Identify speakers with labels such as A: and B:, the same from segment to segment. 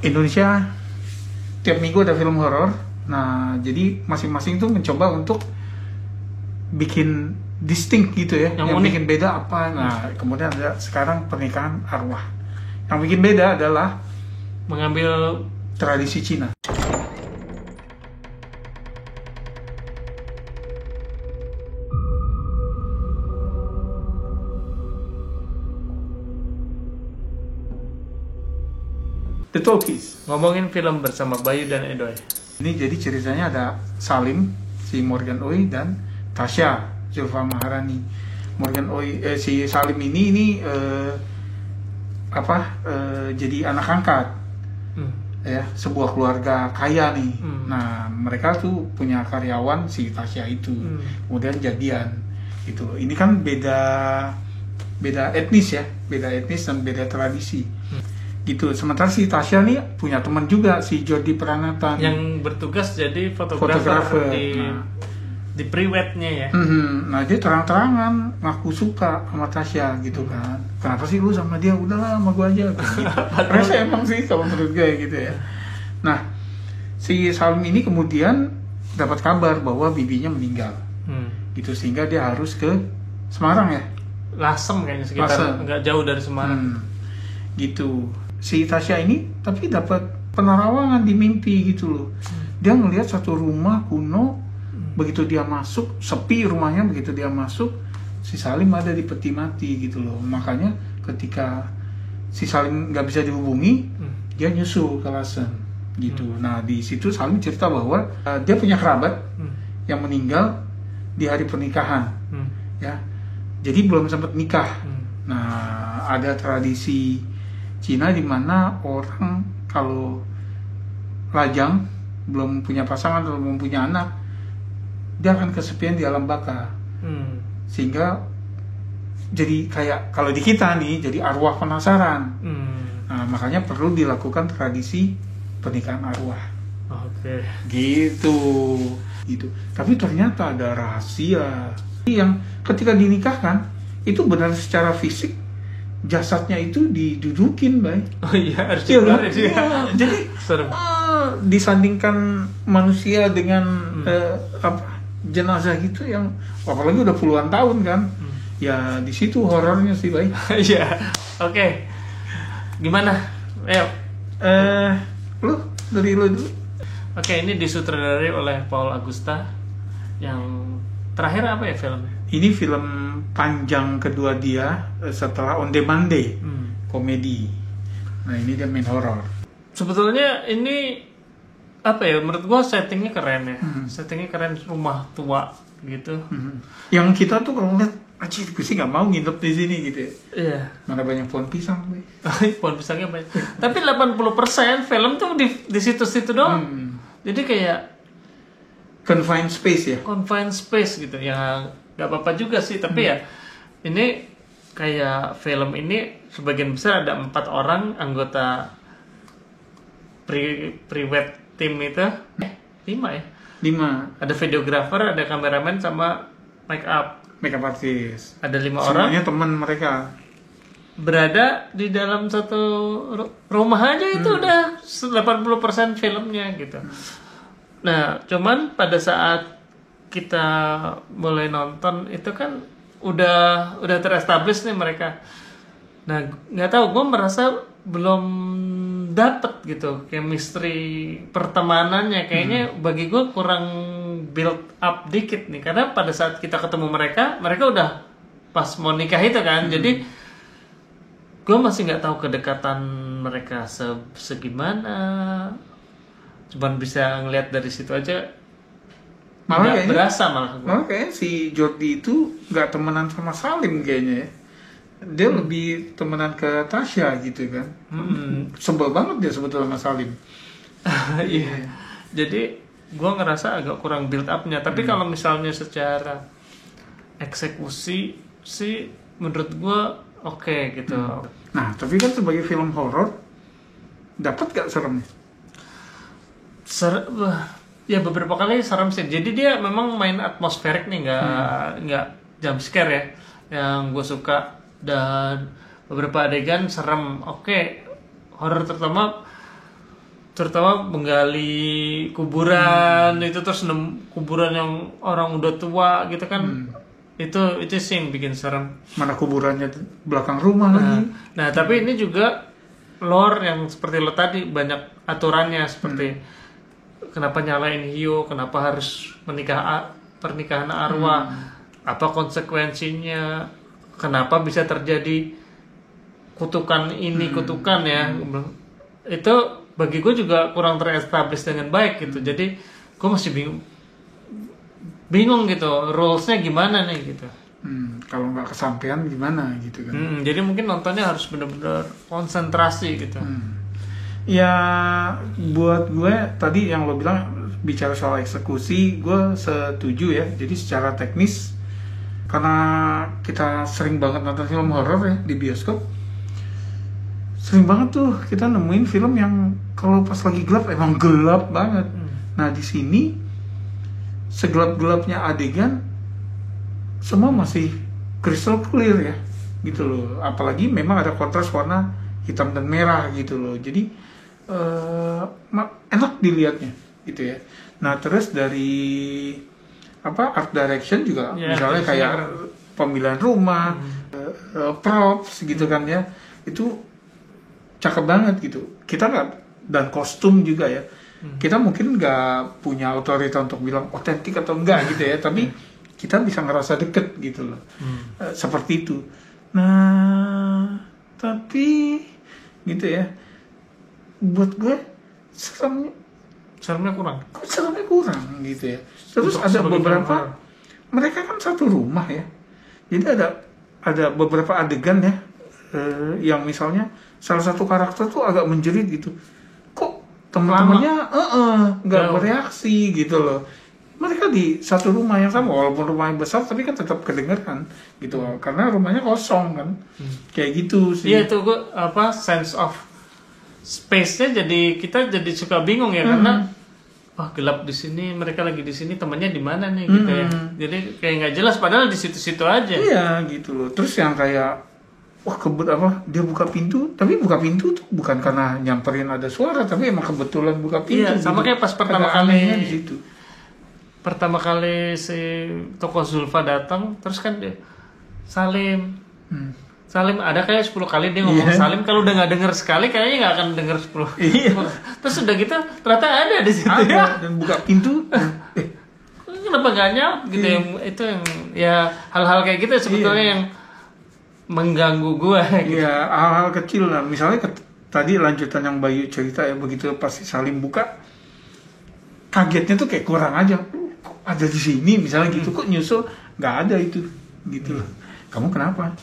A: Indonesia tiap minggu ada film horor. Nah, jadi masing-masing tuh mencoba untuk bikin distinct gitu ya. Yang bikin beda apa? Nah, kemudian ada sekarang pernikahan arwah. Yang bikin beda adalah
B: mengambil
A: tradisi Cina. The Talkies.
B: Ngomongin film bersama Bayu dan Edoy.
A: Ini jadi ceritanya ada Salim, si Morgan Oey, dan Tasya, Zulfa Maharani. Morgan Oey, si Salim ini jadi anak angkat, ya, sebuah keluarga kaya nih. Nah, mereka tuh punya karyawan si Tasya itu, kemudian jadian. Gitu. Ini kan beda etnis ya, beda etnis dan beda tradisi. Gitu. Sementara si Tasya nih punya teman juga, si Jordi Pranata
B: yang bertugas jadi fotografer di pre-wednya ya.
A: Nah, dia terang-terangan ngaku suka sama Tasya gitu kan. Kenapa sih lu sama dia? Udahlah sama gua aja gitu. Rasa emang sih kalau menurut gue gitu ya. Nah, si Salim ini kemudian dapat kabar bahwa bibinya meninggal. Gitu, sehingga dia harus ke Semarang ya.
B: Lasem kayaknya, sekitar nggak jauh dari Semarang.
A: Gitu. Si Tasya ini tapi dapat penerawangan di mimpi gitu loh. Dia ngelihat satu rumah kuno, begitu dia masuk, sepi rumahnya, begitu dia masuk, si Salim ada di peti mati gitu loh. Makanya ketika si Salim nggak bisa dihubungi, dia nyusul ke Lasem gitu. Nah, di situ Salim cerita bahwa dia punya kerabat yang meninggal di hari pernikahan, ya. Jadi belum sempat nikah. Nah, ada tradisi Cina di mana orang kalau lajang, belum punya pasangan atau belum punya anak, dia akan kesepian di alam baka. Sehingga jadi kayak kalau di kita nih, jadi arwah penasaran. Nah, makanya perlu dilakukan tradisi pernikahan arwah.
B: Oke.
A: Gitu. Tapi ternyata ada rahasia yang ketika dinikahkan itu benar secara fisik jasadnya itu didudukin, Bay.
B: Oh iya, harus
A: dikeluarin.
B: Ya.
A: Jadi disandingkan manusia dengan jenazah gitu yang apalagi udah puluhan tahun kan. Ya di situ horornya sih, Bay.
B: Iya. Oke. Gimana? Ayo.
A: Dari lu dulu.
B: Oke, ini disutradarai oleh Paul Agusta. Yang terakhir apa ya filmnya?
A: Ini film panjang kedua dia setelah On Demand Day, komedi. Nah, ini dia main horor.
B: Sebetulnya ini apa ya? Menurut gua settingnya keren ya. Settingnya keren, rumah tua gitu.
A: Yang kita tuh kalau ngeliat, anjir, gue sih nggak mau nginep di sini gitu ya.
B: Iya.
A: Mana banyak pohon pisang, Bay.
B: Pohon pisangnya banyak. Tapi 80% film tuh di situ-situ doang. Jadi kayak
A: confined space ya.
B: Confined space gitu ya. Gak apa-apa juga sih, tapi ya ini kayak film ini sebagian besar ada 4 orang anggota pre-wed team itu. 5 ya?
A: 5.
B: Ada videographer, ada kameramen, sama make up
A: artist.
B: Ada 5 orang.
A: Semuanya teman mereka.
B: Berada di dalam satu rumah aja itu udah 80% filmnya gitu. Nah, cuman pada saat kita mulai nonton itu kan udah terestablish nih mereka. Nah, nggak tahu, gue merasa belum dapet gitu chemistry pertemanannya. Kayaknya bagi gue kurang build up dikit nih, karena pada saat kita ketemu mereka udah pas mau nikah itu kan. Jadi gue masih nggak tahu kedekatan mereka segimana. Cuman bisa ngeliat dari situ aja.
A: Malah kayaknya
B: berasa malah
A: kayaknya si Jordi itu nggak temenan sama Salim kayaknya ya. Dia lebih temenan ke Tasya gitu kan. Sebel banget dia sebetulnya sama Salim.
B: Iya. Jadi gue ngerasa agak kurang build up-nya. Tapi kalau misalnya secara eksekusi sih menurut gue oke gitu.
A: Nah, tapi kan sebagai film horor dapat gak seremnya?
B: Ya beberapa kali serem sih. Jadi dia memang main atmosferik nih, nggak jump scare ya. Yang gue suka, dan beberapa adegan serem. Oke, horor terutama terutama menggali kuburan itu, terus kuburan yang orang udah tua gitu kan, itu sih yang bikin serem.
A: Mana kuburannya belakang rumah lagi.
B: Nah tapi ini juga lore yang seperti lo tadi, banyak aturannya seperti kenapa nyalain hiu, kenapa harus pernikahan arwah, apa konsekuensinya, kenapa bisa terjadi kutukan ini, kutukan ya. Itu bagi gue juga kurang terestablish dengan baik gitu. Jadi gue masih bingung gitu, rulesnya gimana nih gitu.
A: Kalau nggak kesampaian gimana gitu kan.
B: Jadi mungkin nontonnya harus benar-benar konsentrasi gitu.
A: Ya buat gue tadi yang lo bilang bicara soal eksekusi, gue setuju ya. Jadi secara teknis, karena kita sering banget nonton film horor ya di bioskop, sering banget tuh kita nemuin film yang kalau pas lagi gelap emang gelap banget. Nah di sini segelap-gelapnya adegan semua masih crystal clear ya gitu loh. Apalagi memang ada kontras warna hitam dan merah gitu loh. Jadi enak dilihatnya gitu ya. Nah terus dari art direction juga misalnya kayak pemilihan rumah, props gitu kan ya, itu cakep banget gitu. Kita nggak, dan kostum juga ya, kita mungkin nggak punya otoritas untuk bilang otentik atau enggak gitu ya, tapi kita bisa ngerasa deket gitu loh. Seperti itu. Nah tapi gitu ya, buat gue seremnya kurang gitu ya. Terus ada beberapa mereka kan satu rumah ya, jadi ada beberapa adegan ya yang misalnya salah satu karakter tuh agak menjerit gitu, kok teman-temannya nggak bereaksi gitu loh. Mereka di satu rumah yang sama, walaupun rumahnya besar tapi kan tetap kedengeran gitu, karena rumahnya kosong kan. Kayak gitu sih.
B: Iya itu gue sense of space-nya, jadi kita jadi suka bingung ya, karena wah gelap di sini, mereka lagi di sini, temannya di mana nih gitu ya. Jadi kayak nggak jelas, padahal di situ-situ aja.
A: Iya gitu loh. Terus yang kayak wah dia buka pintu, tapi buka pintu tuh bukan karena nyamperin ada suara, tapi emang kebetulan buka pintu.
B: Iya, sama
A: gitu.
B: kayak pas pertama kali si tokoh Zulfa datang, terus kan dia Salim ada kayak 10 kali dia ngomong Salim, kalau udah nggak denger sekali kayaknya nggak akan denger 10.
A: Iya.
B: Terus udah gitu ternyata ada di situ
A: ya. Dan buka pintu.
B: Kenapa nggak nyaut gitu? Itu yang ya hal-hal kayak gitu sebetulnya yang mengganggu gue gitu.
A: Iya, hal-hal kecil lah. Misalnya tadi lanjutan yang Bayu cerita ya, begitu pasti Salim buka, kagetnya tuh kayak kurang aja. Kok ada di sini misalnya gitu, kok nyusul nggak ada itu gitu loh. Kamu kenapa?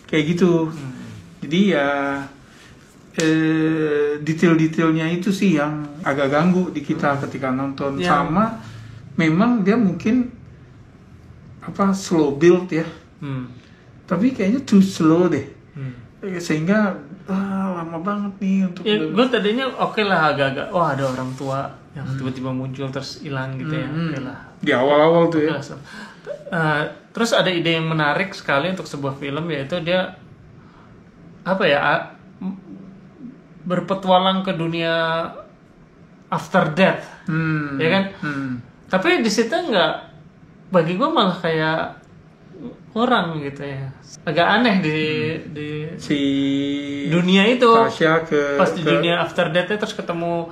A: Kayak gitu. Jadi ya detail-detailnya itu sih yang agak ganggu di kita ketika nonton. Sama memang dia mungkin slow build ya. Tapi kayaknya too slow deh, sehingga lama banget nih untuk.
B: Ya, gue tadinya oke lah agak-agak, ada orang tua yang tiba-tiba muncul terus hilang gitu ya, oke lah.
A: Di awal-awal tuh ya.
B: Terus ada ide yang menarik sekali untuk sebuah film, yaitu dia berpetualang ke dunia after death, ya kan? Tapi di situ bagi gue malah kayak kurang gitu ya, agak aneh di
A: si
B: dunia itu.
A: Tasya
B: pas di dunia after death terus ketemu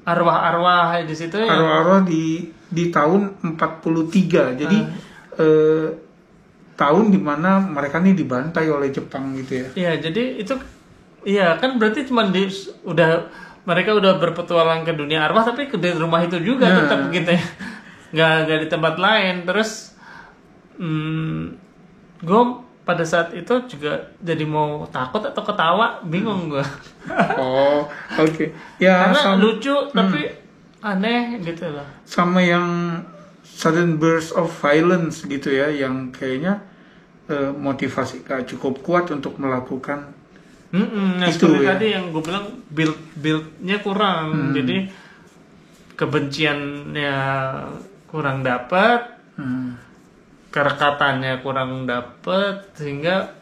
B: arwah-arwah di situ ya.
A: Arwah-arwah di tahun 43, jadi tahun dimana mereka nih dibantai oleh Jepang gitu ya.
B: Iya, jadi itu kan berarti cuma mereka udah berpetualang ke dunia arwah, tapi ke rumah itu juga tetap gitu ya, nggak di tempat lain. Terus gue pada saat itu juga jadi mau takut atau ketawa, bingung gue.
A: Oke. Ya,
B: karena lucu tapi aneh gitu loh.
A: Sama yang sudden burst of violence gitu ya, yang kayaknya motivasi gak cukup kuat untuk melakukan
B: itu ya. Tadi yang gue bilang build-nya kurang, jadi kebenciannya kurang dapat. Kerekatannya kurang dapet, sehingga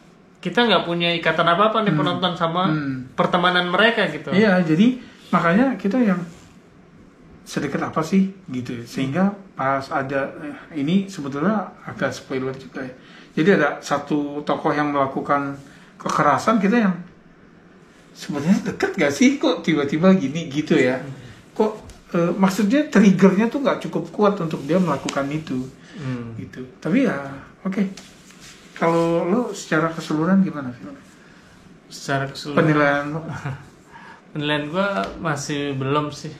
B: kita nggak punya ikatan apa-apa nih penonton sama pertemanan mereka gitu.
A: Iya, jadi makanya kita yang sedekat apa sih gitu, sehingga pas ada ini sebetulnya agak spoiler juga ya. Jadi ada satu tokoh yang melakukan kekerasan, kita yang sebenarnya deket gak sih kok tiba-tiba gini gitu ya. Kok maksudnya triggernya tuh nggak cukup kuat untuk dia melakukan itu gitu. Tapi ya oke. Kalau lo secara keseluruhan gimana film?
B: Secara keseluruhan
A: Penilaian lo?
B: penilaian gue masih belum sih.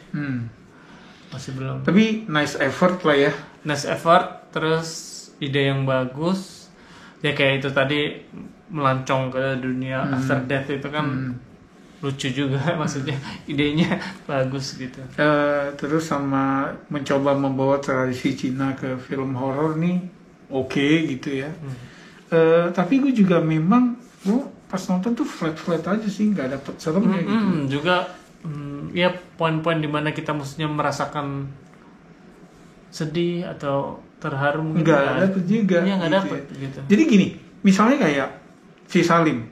B: Masih belum.
A: Tapi nice effort lah ya.
B: Nice effort, terus ide yang bagus. Ya kayak itu tadi melancong ke dunia after death itu kan lucu juga maksudnya idenya bagus gitu.
A: Terus sama mencoba membawa tradisi Cina ke film horor nih oke gitu ya. Tapi gue juga memang gue pas nonton tuh flat aja sih, nggak dapet seremnya gitu.
B: Juga ya poin-poin dimana kita maksudnya merasakan sedih atau terharu mungkin
A: Nggak dapet juga.
B: Iya nggak
A: gitu
B: dapet
A: ya.
B: gitu.
A: Jadi gini, misalnya kayak si Salim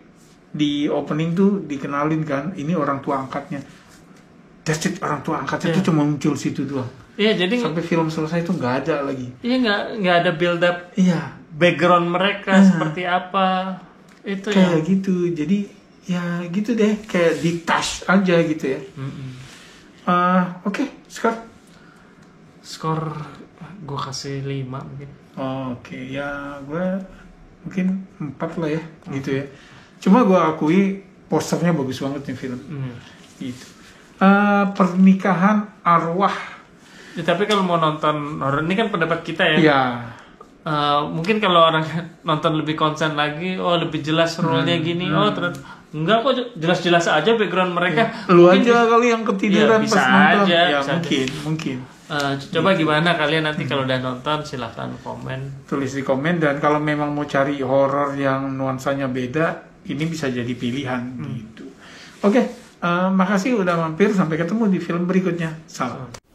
A: di opening tuh dikenalin kan, ini orang tua angkatnya. That's it, orang tua angkatnya tuh cuma muncul situ doang.
B: Iya jadi
A: Sampai film selesai tuh nggak ada lagi.
B: iya nggak ada build up
A: Iya.
B: background mereka seperti apa itu
A: Kayak gitu, jadi ya gitu deh, kayak detach aja gitu ya. Oke,
B: skor gue kasih 5 mungkin.
A: Oke, ya gue mungkin 4 lah ya, gitu ya. Cuma gue akui posternya bagus banget nih film. Gitu. Pernikahan arwah.
B: Ya, tapi kalau mau nonton horor ini kan pendapat kita ya.
A: Ya.
B: Mungkin kalau orang nonton lebih konsen lagi, lebih jelas role-nya gini, ternyata enggak kok jelas-jelas aja background mereka.
A: Lu
B: mungkin
A: aja kali yang ketiduran
B: bisa
A: pas nonton.
B: aja,
A: Ya
B: bisa
A: mungkin.
B: Coba gimana kalian nanti kalau udah nonton silahkan komen.
A: Tulis di komen, dan kalau memang mau cari horor yang nuansanya beda, ini bisa jadi pilihan gitu. Oke, makasih udah mampir, sampai ketemu di film berikutnya. Salam.